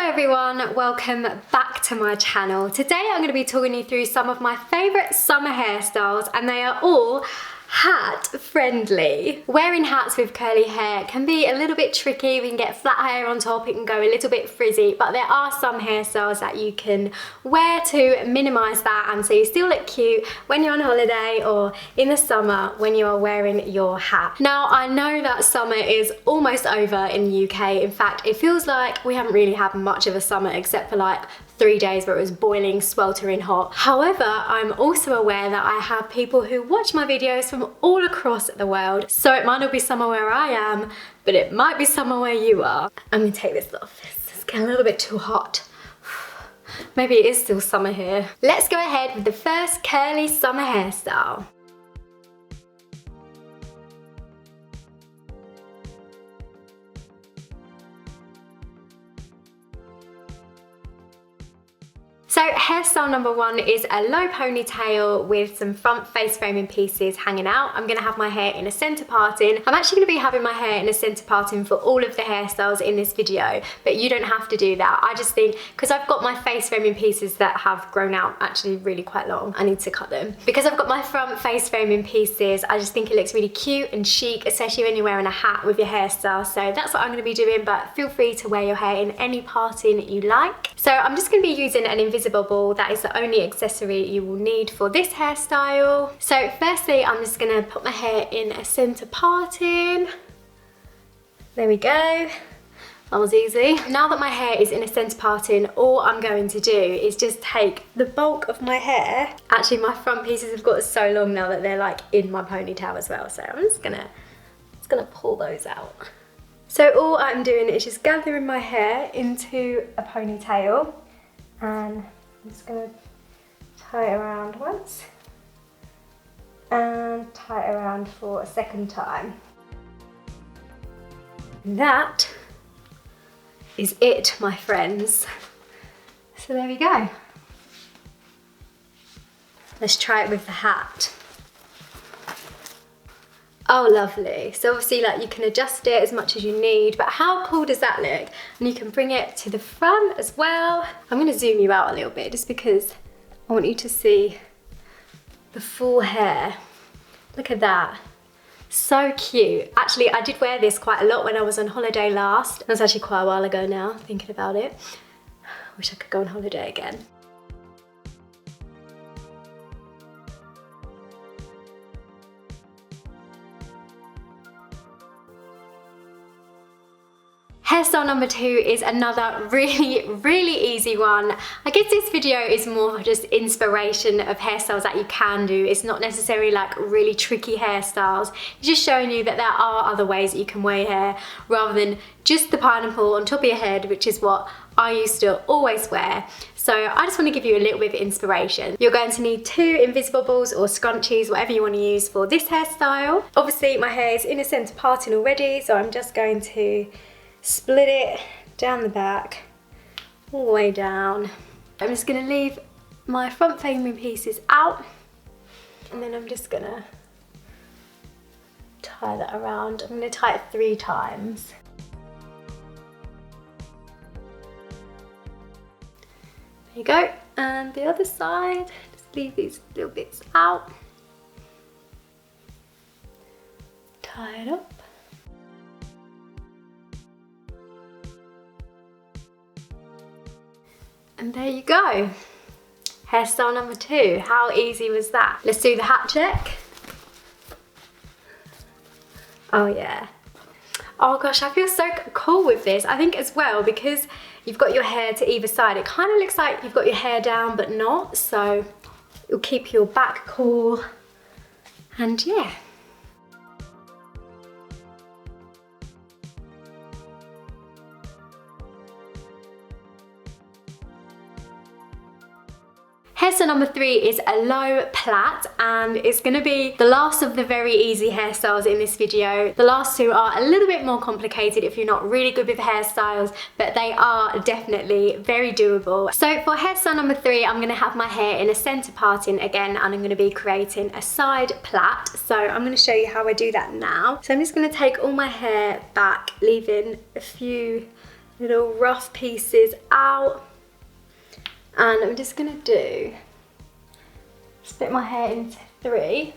Hello everyone, welcome back to my channel. Today I'm going to be talking you through some of my favourite summer hairstyles, and they are all hat friendly. Wearing hats with curly hair can be a little bit tricky. We can get flat hair on top, it can go a little bit frizzy, but there are some hairstyles that you can wear to minimise that, and so you still look cute when you're on holiday or in the summer when you are wearing your hat. Now I know that summer is almost over in the UK. In fact, it feels like we haven't really had much of a summer except for like 3 days where it was boiling, sweltering hot. However, I'm also aware that I have people who watch my videos from all across the world, so it might not be summer where I am, but it might be summer where you are. I'm gonna take this off. It's getting a little bit too hot. Maybe it is still summer here. Let's go ahead with the first curly summer hairstyle. So hairstyle number one is a low ponytail with some front face framing pieces hanging out. I'm gonna have my hair in a centre parting. I'm actually gonna be having my hair in a centre parting for all of the hairstyles in this video, but you don't have to do that. I just think, because I've got my face framing pieces that have grown out actually really quite long, I need to cut them. Because I've got my front face framing pieces, I just think it looks really cute and chic, especially when you're wearing a hat with your hairstyle. So that's what I'm gonna be doing, but feel free to wear your hair in any parting you like. So I'm just gonna be using an invisible ball. That is the only accessory you will need for this hairstyle. So firstly, I'm just gonna put my hair in a centre parting. There we go. That was easy. Now that my hair is in a centre parting, all I'm going to do is just take the bulk of my hair. Actually, my front pieces have got so long now that they're like in my ponytail as well. So I'm just gonna pull those out. So all I'm doing is just gathering my hair into a ponytail, and I'm just going to tie it around once and tie it around for a second time. And that is it, my friends. So there we go. Let's try it with the hat. Oh, lovely. So obviously, like, you can adjust it as much as you need, but how cool does that look? And you can bring it to the front as well. I'm gonna zoom you out a little bit just because I want you to see the full hair. Look at that. So cute. Actually, I did wear this quite a lot when I was on holiday last. That's actually quite a while ago now, thinking about it. Wish I could go on holiday again. Hairstyle number two is another really easy one. I guess this video is more just inspiration of hairstyles that you can do. It's not necessarily like really tricky hairstyles. It's just showing you that there are other ways that you can wear your hair rather than just the pineapple on top of your head, which is what I used to always wear. So I just want to give you a little bit of inspiration. You're going to need 2 invisible balls or scrunchies, whatever you want to use for this hairstyle. Obviously my hair is in a centre parting already, so I'm just going to split it down the back, all the way down. I'm just gonna leave my front framing pieces out, and then I'm just gonna tie that around. I'm gonna tie it 3 times. There you go, and the other side, just leave these little bits out. Tie it up. And there you go. Hairstyle number 2. How easy was that? Let's do the hat check. Oh yeah. Oh gosh, I feel so cool with this. I think as well, because you've got your hair to either side, it kind of looks like you've got your hair down but not, so it'll keep your back cool. And yeah. Hairstyle number 3 is a low plait, and it's going to be the last of the very easy hairstyles in this video. The last 2 are a little bit more complicated if you're not really good with hairstyles, but they are definitely very doable. So for hairstyle number 3, I'm going to have my hair in a centre parting again, and I'm going to be creating a side plait. So I'm going to show you how I do that now. So I'm just going to take all my hair back, leaving a few little rough pieces out. And I'm just gonna split my hair into 3.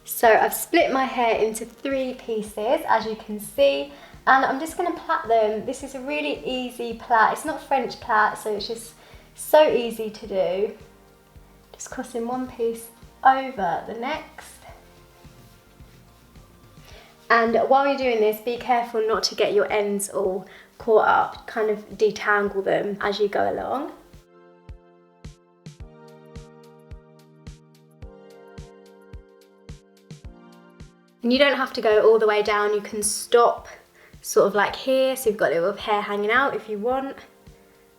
So I've split my hair into 3 pieces, as you can see, and I'm just gonna plait them. This is a really easy plait. It's not French plait, so it's just so easy to do. Just crossing one piece over the next. And while you're doing this, be careful not to get your ends all caught up, kind of detangle them as you go along. And you don't have to go all the way down, you can stop sort of like here, so you've got a little hair hanging out if you want,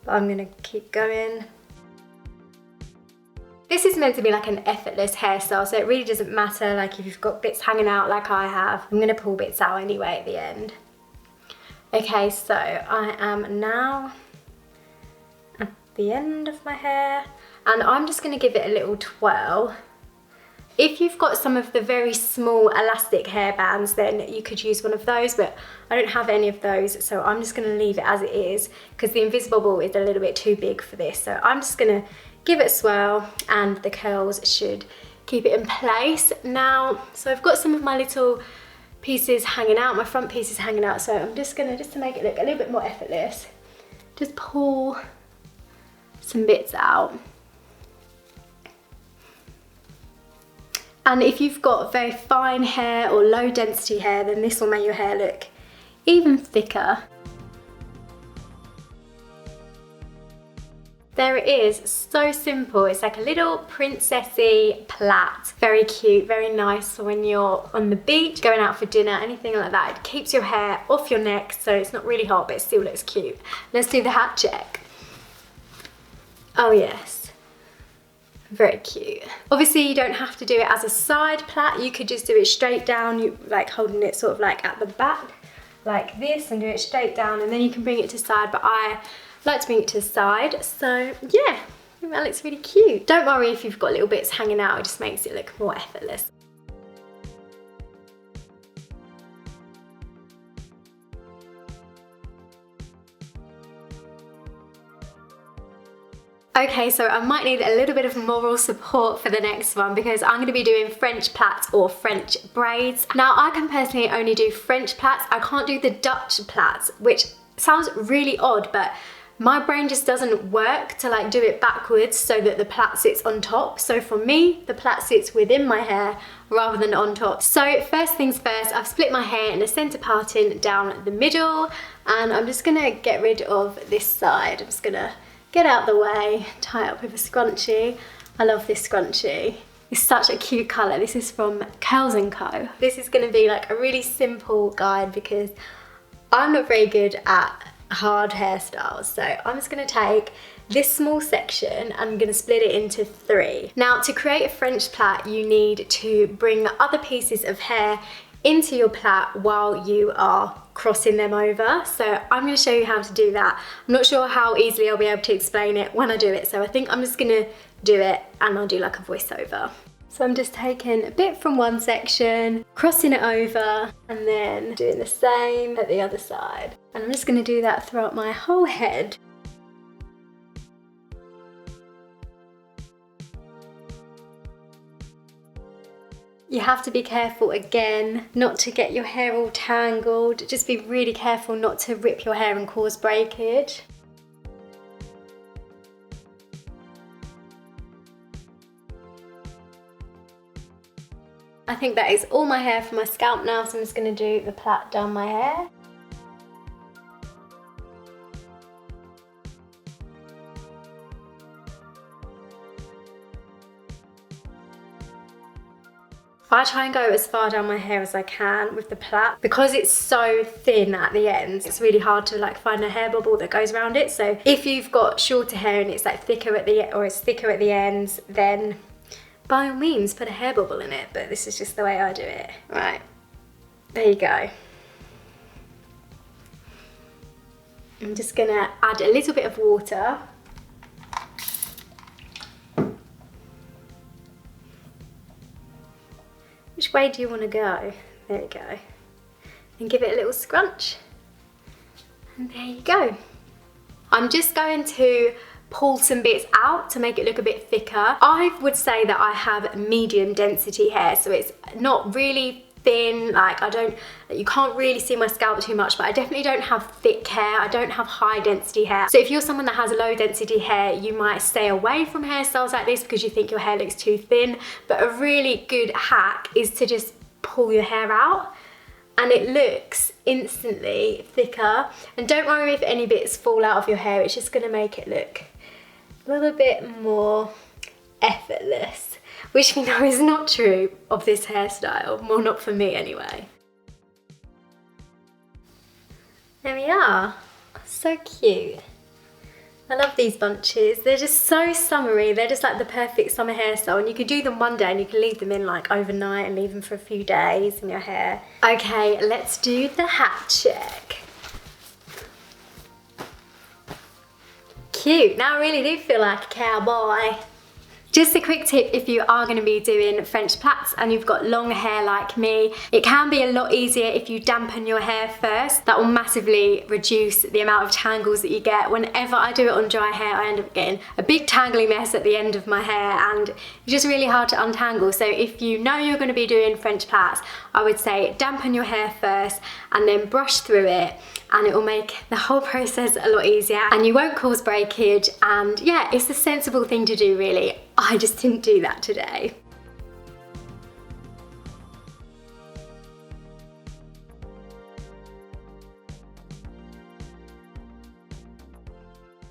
but I'm gonna keep going. This is meant to be like an effortless hairstyle, so it really doesn't matter like if you've got bits hanging out like I have. I'm gonna pull bits out anyway at the end. Okay, so I am now at the end of my hair, and I'm just gonna give it a little twirl. If you've got some of the very small elastic hairbands, then you could use one of those, but I don't have any of those, so I'm just gonna leave it as it is because the invisible ball is a little bit too big for this. So I'm just gonna give it a swirl and the curls should keep it in place. Now, so I've got some of my little pieces hanging out, my front pieces hanging out, so I'm just gonna, just to make it look a little bit more effortless, just pull some bits out. And if you've got very fine hair or low density hair, then this will make your hair look even thicker. There it is, so simple. It's like a little princessy plait. Very cute, very nice for when you're on the beach, going out for dinner, anything like that. It keeps your hair off your neck, so it's not really hot, but it still looks cute. Let's do the hat check. Oh yes. Very cute. Obviously you don't have to do it as a side plait, you could just do it straight down, you like holding it sort of like at the back like this and do it straight down, and then you can bring it to side, but I like to bring it to the side. So yeah, I think that looks really cute. Don't worry if you've got little bits hanging out, it just makes it look more effortless. Okay, so I might need a little bit of moral support for the next one because I'm going to be doing French plaits or French braids. Now, I can personally only do French plaits. I can't do the Dutch plaits, which sounds really odd, but my brain just doesn't work to like do it backwards so that the plait sits on top. So for me, the plait sits within my hair rather than on top. So first things first, I've split my hair in a centre parting down the middle, and I'm just going to get rid of this side. I'm just going to get out the way, tie it up with a scrunchie. I love this scrunchie. It's such a cute colour. This is from Curls & Co. This is going to be like a really simple guide because I'm not very good at hard hairstyles. So I'm just going to take this small section, I'm going to split it into 3. Now, to create a French plait, you need to bring other pieces of hair into your plait while you are crossing them over. So I'm going to show you how to do that. I'm not sure how easily I'll be able to explain it when I do it, so I think I'm just going to do it and I'll do like a voiceover. So I'm just taking a bit from one section, crossing it over, and then doing the same at the other side. And I'm just going to do that throughout my whole head. You have to be careful again not to get your hair all tangled. Just be really careful not to rip your hair and cause breakage. I think that is all my hair for my scalp now, so I'm just going to do the plait down my hair. I try and go as far down my hair as I can with the plait because it's so thin at the ends. It's really hard to like find a hair bubble that goes around it. So if you've got shorter hair and it's like thicker at the or it's thicker at the ends, then by all means put a hair bubble in it. But this is just the way I do it. Right, there you go. I'm just gonna add a little bit of water. Which way do you want to go? There we go. And give it a little scrunch. And there you go. I'm just going to pull some bits out to make it look a bit thicker. I would say that I have medium density hair, so it's not really thin, like you can't really see my scalp too much, but I definitely don't have thick hair. I don't have high density hair. So if you're someone that has low density hair, you might stay away from hairstyles like this because you think your hair looks too thin. But a really good hack is to just pull your hair out and it looks instantly thicker. And don't worry if any bits fall out of your hair, it's just gonna make it look a little bit more effortless, which we know is not true of this hairstyle, well, not for me anyway. There we are, so cute. I love these bunches. They're just so summery. They're just like the perfect summer hairstyle, and you could do them one day and you can leave them in like overnight and leave them for a few days in your hair. Okay, let's do the hat check. Cute, now I really do feel like a cowboy. Just a quick tip if you are going to be doing French plaits and you've got long hair like me, it can be a lot easier if you dampen your hair first. That will massively reduce the amount of tangles that you get. Whenever I do it on dry hair, I end up getting a big tangly mess at the end of my hair and it's just really hard to untangle. So if you know you're going to be doing French plaits, I would say dampen your hair first and then brush through it, and it will make the whole process a lot easier and you won't cause breakage. And yeah, it's a sensible thing to do really. I just didn't do that today.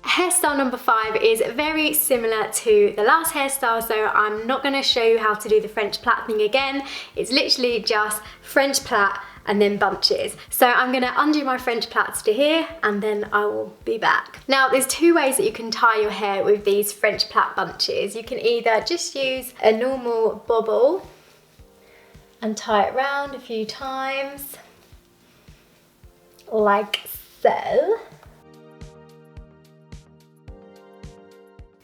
Hairstyle number 5 is very similar to the last hairstyle, so I'm not going to show you how to do the French plait thing again. It's literally just French plait and then bunches. So I'm gonna undo my French plaits to here and then I will be back. Now there's two ways that you can tie your hair with these French plait bunches. You can either just use a normal bobble and tie it round a few times, like so.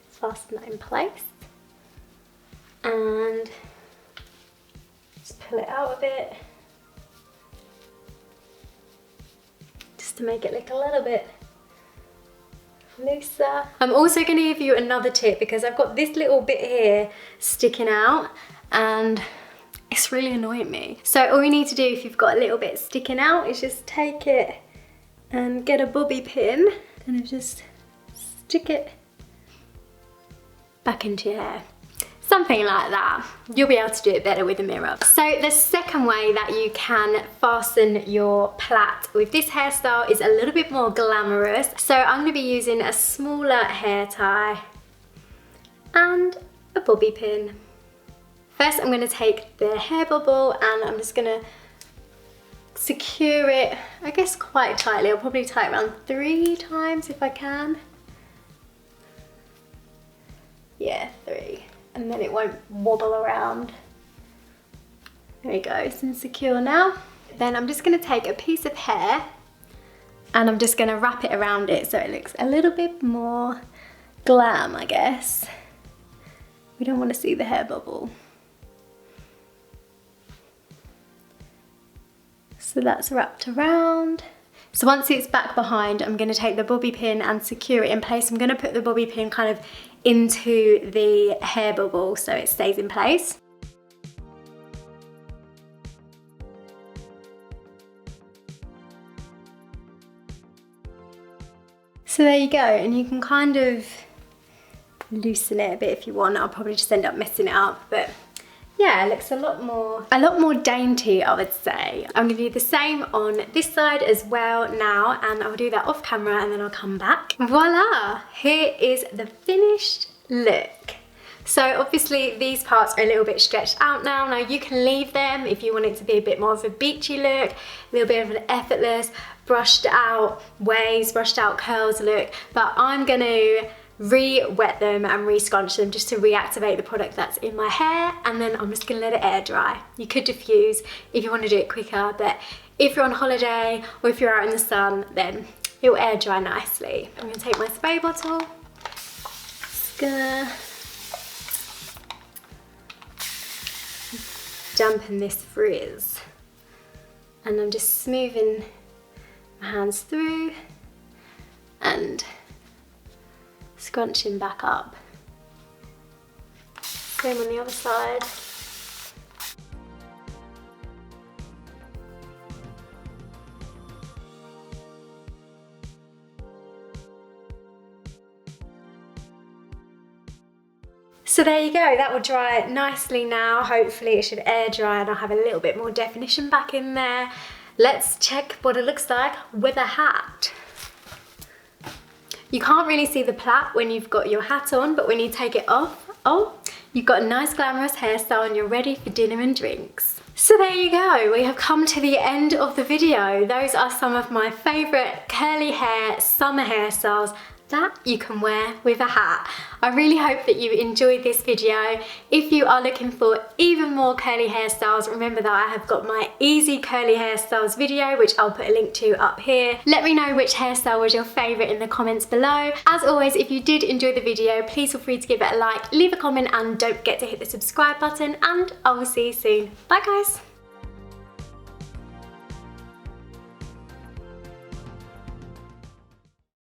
Fasten that in place and just pull it out a bit, to make it look a little bit looser. I'm also going to give you another tip because I've got this little bit here sticking out and it's really annoying me. So all you need to do if you've got a little bit sticking out is just take it and get a bobby pin and just stick it back into your hair. Something like that. You'll be able to do it better with a mirror. So the second way that you can fasten your plait with this hairstyle is a little bit more glamorous. So I'm going to be using a smaller hair tie and a bobby pin. First I'm going to take the hair bobble and I'm just going to secure it, I guess quite tightly. I'll probably tie it around 3 times if I can. Yeah, 3. And then it won't wobble around. There we go, it's insecure now. Then I'm just going to take a piece of hair and I'm just going to wrap it around it so it looks a little bit more glam, I guess. We don't want to see the hair bubble. So that's wrapped around. So once it's back behind, I'm going to take the bobby pin and secure it in place. I'm going to put the bobby pin kind of into the hair bubble so it stays in place. So there you go, and you can kind of loosen it a bit if you want. I'll probably just end up messing it up, but yeah, it looks a lot more dainty, I would say. I'm gonna do the same on this side as well now, and I'll do that off camera and then I'll come back. Voila, here is the finished look. So obviously these parts are a little bit stretched out now. Now you can leave them if you want it to be a bit more of a beachy look, a little bit of an effortless, brushed out waves, brushed out curls look, but I'm gonna re-wet them and re-scrunch them just to reactivate the product that's in my hair, and then I'm just gonna let it air dry. You could diffuse if you want to do it quicker, but if you're on holiday or if you're out in the sun, then it will air dry nicely. I'm gonna take my spray bottle, just gonna dampen this frizz. and I'm just smoothing my hands through and scrunching back up. Same on the other side. So there you go, that will dry nicely now. Hopefully it should air dry and I'll have a little bit more definition back in there. Let's check what it looks like with a hat. You can't really see the plait when you've got your hat on, but when you take it off, oh, you've got a nice glamorous hairstyle and you're ready for dinner and drinks. So there you go, we have come to the end of the video. Those are some of my favourite curly hair summer hairstyles that you can wear with a hat. I really hope that you enjoyed this video. If you are looking for even more curly hairstyles, remember that I have got my easy curly hairstyles video, which I'll put a link to up here. Let me know which hairstyle was your favourite in the comments below. As always, if you did enjoy the video, please feel free to give it a like, leave a comment, and don't forget to hit the subscribe button, and I will see you soon. Bye guys.